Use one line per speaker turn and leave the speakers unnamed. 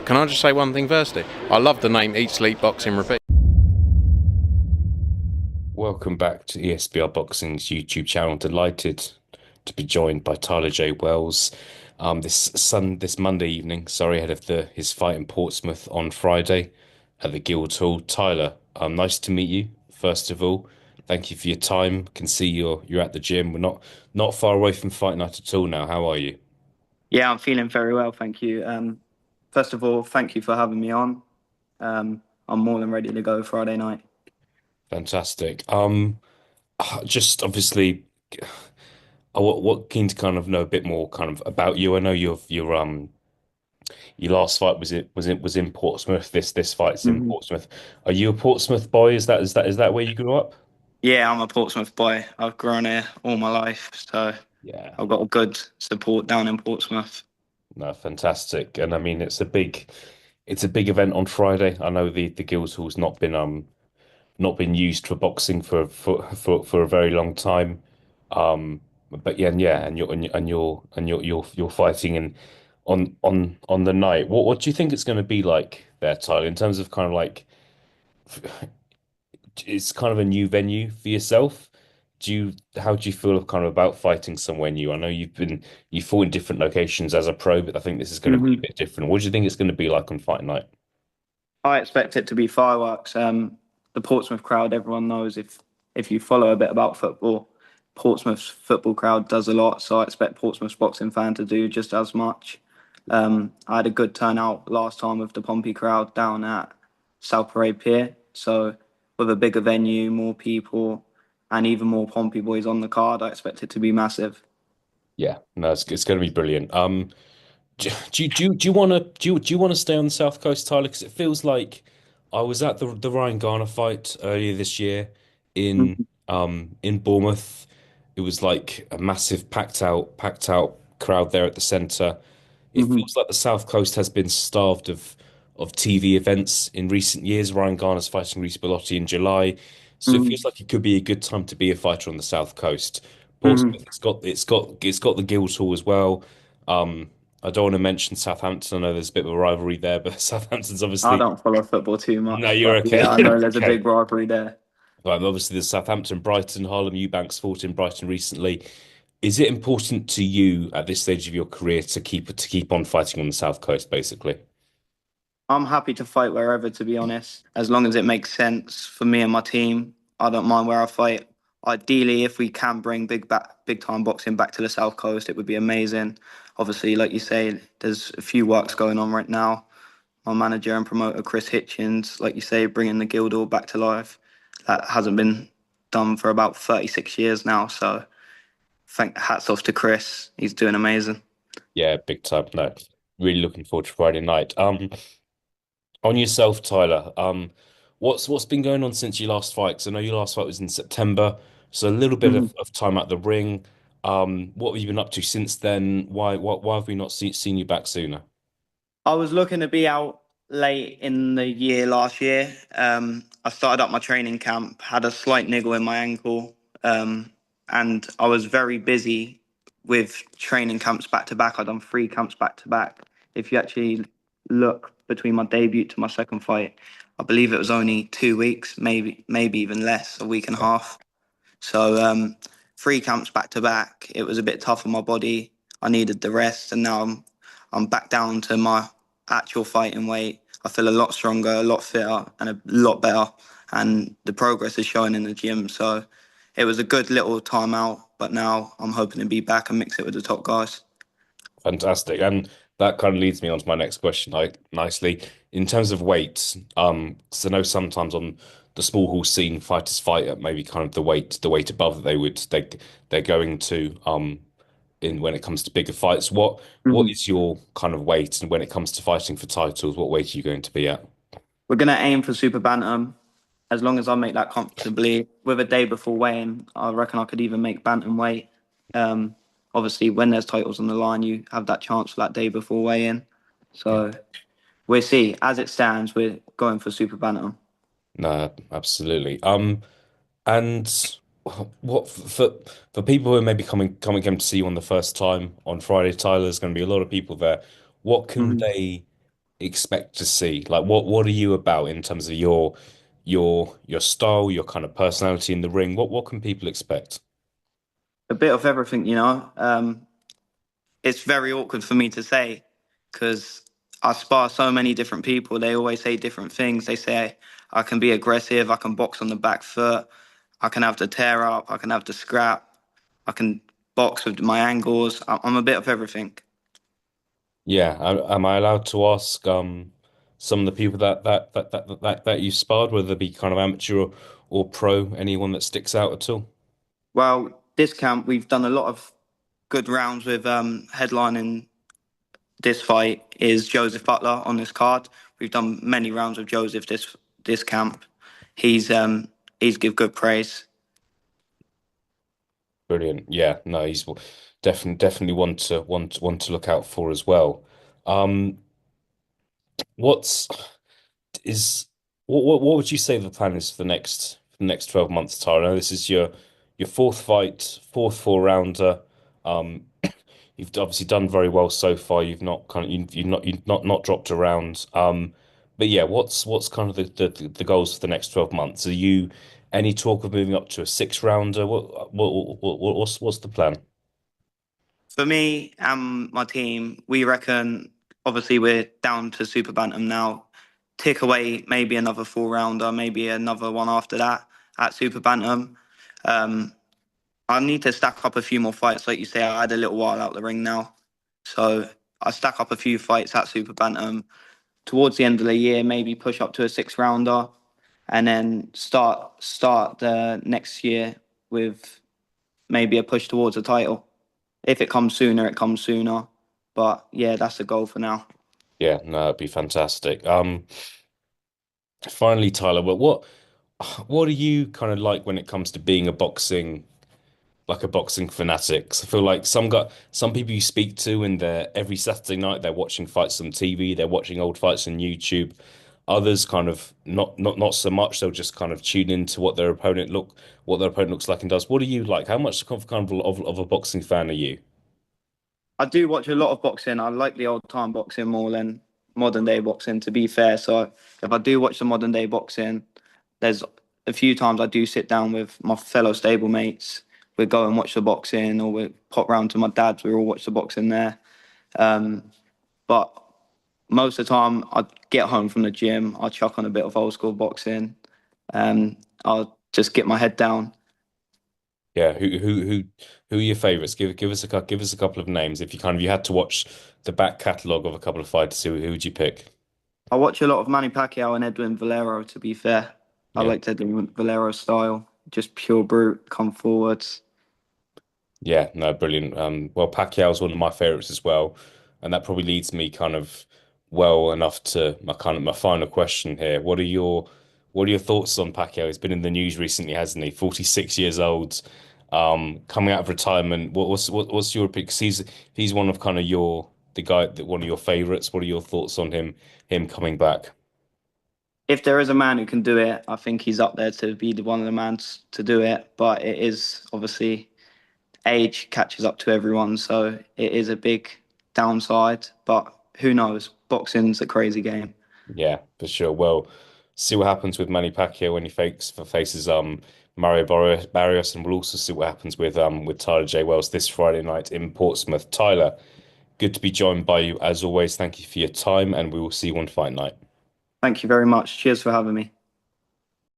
Can I just say one thing firstly? I love the name Eat Sleep Boxing Repeat.
Welcome back to ESBR Boxing's YouTube channel. Delighted to be joined by Tyler-Jae Wells this Monday evening, ahead of his fight in Portsmouth on Friday at the Guildhall. Tyler, nice to meet you, first of all. Thank you for your time. Can see you're at the gym. We're not far away from fight night at all now. How are you?
Yeah, I'm feeling very well, thank you. First of all, thank you for having me on. I'm more than ready to go Friday night.
Fantastic. Just obviously, what keen to kind of know a bit more kind of about you. I know your last fight was in Portsmouth. This fight's in
hmm
Portsmouth. Are you a Portsmouth boy? Is that where you grew up?
Yeah, I'm a Portsmouth boy. I've grown here all my life, so
Yeah.
I've got a good support down in Portsmouth.
No, fantastic. And I mean it's a big event on Friday. I know the Guildhall's not been used for boxing for a very long time. But yeah, and you're fighting in on the night. What do you think it's going to be like there, Tyler, in terms of kind of like it's kind of a new venue for yourself. How do you feel kind of about fighting somewhere new? I know you fought in different locations as a pro, but I think this is going to be a
hmm
bit different. What do you think it's going to be like on fight night?
I expect it to be fireworks. The Portsmouth crowd, everyone knows if you follow a bit about football, Portsmouth's football crowd does a lot, so I expect Portsmouth's boxing fan to do just as much. I had a good turnout last time with the Pompey crowd down at South Parade Pier, so with a bigger venue, more people, and even more Pompey boys on the card, I expect it to be massive.
Yeah, no, it's going to be brilliant. Do you want to stay on the South Coast, Tyler? Because it feels like I was at the Ryan Garner fight earlier this year in
Mhm,
in Bournemouth. It was like a massive packed out crowd there at the centre. It
mhm,
feels like the South Coast has been starved of TV events in recent years. Ryan Garner's fighting Reece Bellotti in July, so it
mhm,
feels like it could be a good time to be a fighter on the South Coast.
mhm.
Portsmouth, it's got the Guildhall as well. I don't want to mention Southampton. I know there's a bit of a rivalry there, but Southampton's
I
obviously
don't follow football too
no,
much,
you're
but
okay.
yeah, I
You're
know there's a
okay.
big rivalry there.
Obviously there's Southampton, Brighton, Harlem Eubanks fought in Brighton recently. Is it important to you at this stage of your career to keep on fighting on the South Coast, basically?
I'm happy to fight wherever, to be honest, as long as it makes sense for me and my team. I don't mind where I fight. Ideally, if we can bring big time boxing back to the South Coast, it would be amazing. Obviously, like you say, there's a few works going on right now. My manager and promoter, Chris Hitchens, like you say, bringing the Guildhall back to life. That hasn't been done for about 36 years now. So, thank hats off to Chris. He's doing amazing.
Yeah, big time. No, really looking forward to Friday night. On yourself, Tyler. What's been going on since your last fight? 'Cause I know your last fight was in September, so a little bit of time at the ring. What have you been up to since then? Why have we not seen you back sooner?
I was looking to be out late in the year last year. I started up my training camp, had a slight niggle in my ankle, and I was very busy with training camps back to back. I'd done 3 camps back to back. If you actually look between my debut to my second fight, I believe it was only 2 weeks, maybe even less, a week and a half. So 3 camps back to back. It was a bit tough on my body. I needed the rest, and now I'm back down to my actual fighting weight. I feel a lot stronger, a lot fitter, and a lot better. And the progress is showing in the gym. So it was a good little time out, but now I'm hoping to be back and mix it with the top guys.
Fantastic. And that kind of leads me on to my next question, like nicely. In terms of weight, 'cause I know sometimes on the small hall scene, fighters fight at maybe kind of the weight above that they're going to in when it comes to bigger fights. What
Mhm.
is your kind of weight, and when it comes to fighting for titles, what weight are you going to be at?
We're gonna aim for super bantam. As long as I make that comfortably, with a day before weighing, I reckon I could even make bantam weight. Um, Obviously, when there's titles on the line, you have that chance for that day before weighing.
Yeah.
So we'll see. As it stands, we're going for super bantam.
No, absolutely. And what for people who are maybe coming to see you on the first time on Friday, Tyler, there's going to be a lot of people there. What can
Mhm.
they expect to see? Like what are you about in terms of your style, your kind of personality in the ring? What can people expect?
A bit of everything, you know. It's very awkward for me to say because I spar so many different people. They always say different things. They say I can be aggressive, I can box on the back foot, I can have the tear up, I can have the scrap, I can box with my angles. I'm a bit of everything.
Yeah, am I allowed to ask some of the people that you sparred, whether they be kind of amateur or pro, anyone that sticks out at all?
Well, this camp we've done a lot of good rounds with headlining this fight is Joseph Butler on this card. We've done many rounds with Joseph this camp. He's give good praise.
Brilliant. Yeah, no, he's definitely one to look out for as well. Um, what's is what would you say the plan is for the next 12 months, Tyler? I know this is your fourth fight, fourth four rounder. Um, you've obviously done very well so far. You've not kind of you've not dropped around. But yeah, what's kind of the goals for the next 12 months? Are you any talk of moving up to a six rounder? What's the plan?
For me and my team, we reckon obviously we're down to super bantam now. Tick away maybe another four rounder, maybe another one after that at super bantam. Um, I need to stack up a few more fights. Like you say, I had a little while out the ring now. So I stack up a few fights at super bantam. Towards the end of the year, maybe push up to a six rounder and then start the next year with maybe a push towards a title. If it comes sooner, it comes sooner. But yeah, that's the goal for now.
Yeah, no, it'd be fantastic. Finally, Tyler, what are you kind of like when it comes to being a boxing fanatic? 'Cause I feel like some people you speak to and they're every Saturday night they're watching fights on TV, they're watching old fights on YouTube. Others kind of not so much. They'll just kind of tune into what their opponent looks like and does. What are you like? How much kind of a boxing fan are you?
I do watch a lot of boxing. I like the old time boxing more than modern day boxing, to be fair. So if I do watch the modern day boxing, there's a few times I do sit down with my fellow stablemates. We go and watch the boxing, or we pop round to my dad's. We all watch the boxing there. Um, but most of the time, I get home from the gym. I chuck on a bit of old school boxing. I'll just get my head down.
Yeah, who are your favorites? Give us a couple of names. If you had to watch the back catalogue of a couple of fighters, who would you pick?
I watch a lot of Manny Pacquiao and Edwin Valero, to be fair. I
Yeah.
liked Edwin Valero's style, just pure brute, come forwards.
Yeah, no, brilliant. Well, Pacquiao's one of my favorites as well, and that probably leads me kind of well enough to my final question here. What are your thoughts on Pacquiao? He's been in the news recently, hasn't he? 46 years old, coming out of retirement. What's your pick? 'Cause he's one of kind of the guy that one of your favorites. What are your thoughts on him coming back?
If there is a man who can do it, I think he's up there to be one of the men to do it. But it is obviously age catches up to everyone, so it is a big downside. But who knows? Boxing's a crazy game.
Yeah, for sure. Well, see what happens with Manny Pacquiao when he faces Mario Barrios, and we'll also see what happens with Tyler-Jae Wells this Friday night in Portsmouth. Tyler, good to be joined by you as always. Thank you for your time, and we will see you on fight night.
Thank you very much. Cheers for having me.